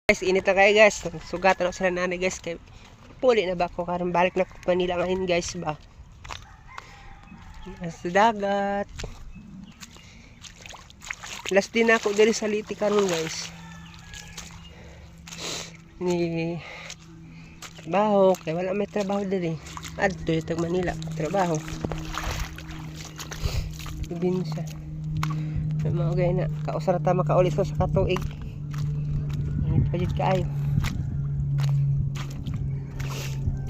Guys, init na kayo guys. Sugatan ako sila nanay guys. Kaya puli na ba ako? Karon balik na ko Manila ngayon guys ba. Sa dagat. Last din ako diri sa Liti karon guys. Ni trabaho. Kaya wala may trabaho diri. Adto yung Manila. Trabaho. Ibin siya. May mga gaya na. Kausarata makaulit ko sa katuig. Pajud kaayo.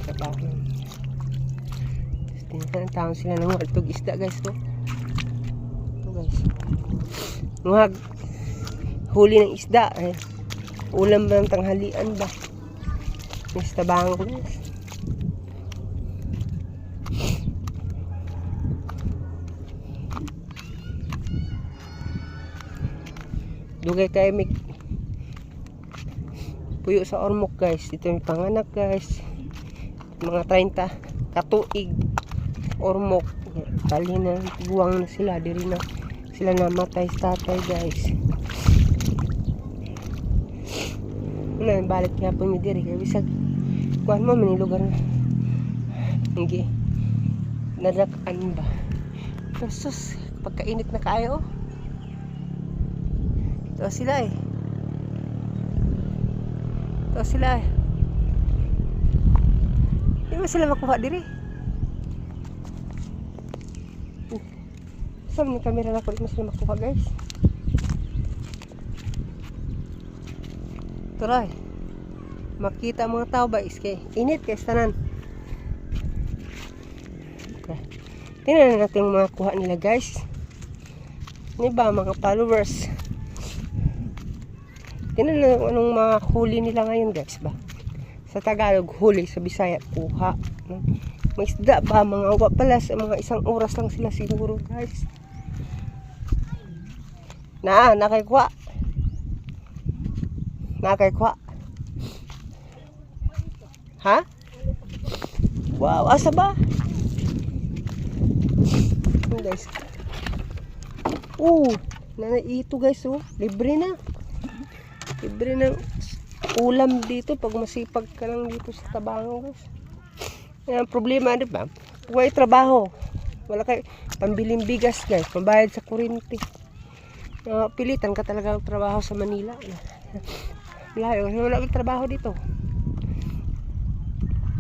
Trabaho. Tingnan taon sila ng waltog isda guys to. Ito guys. Muhag huli ng isda eh. Ulam ba ng tanghalian ba? May tabango guys. Dugay kayo may puyo sa ormok guys. Dito yung panganak guys. Mga 30 katuig ormok. Kali na buwang na sila. Diri na sila namatay sa tatay guys. Ano balik kaya po mi diri. Kaya bisag kuhan mo mani lugar na. Hindi. Nadakaan ba? Sus. Pagkainit na kayo. Ito sila eh. Ito sila eh. Hindi mo sila makuha diri. Saan yung camera na ko? Hindi mo sila makuha guys. Turay. Makita mga tao ba iske. Init kay tanan. Okay. Tingnan natin yung mga kuha nila guys. Ini ba mga followers? Tingnan na anong mga huli nila ngayon guys ba. Sa Tagalog huli, sa Bisaya kuha. May isda ba mga pala sa mga isang oras lang sila siguro guys. Nakay kuha. Ha? Wow, asa ba? Guys. Ito guys libre na. Libre ng ulam dito pag masipag ka lang dito sa Tabango guys. Yan ang problema di ba? Huwag trabaho. Wala kay pambiling bigas guys, pambayad sa kuryente. Pilitan ka talaga ng trabaho sa Manila. Wala kang trabaho dito.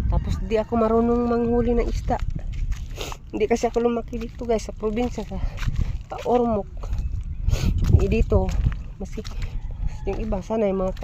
Tapos di ako marunong manghuli ng isda. Hindi kasi ako lumaki dito guys sa probinsya sa Ormoc. Dito mas yung iba sana yung mga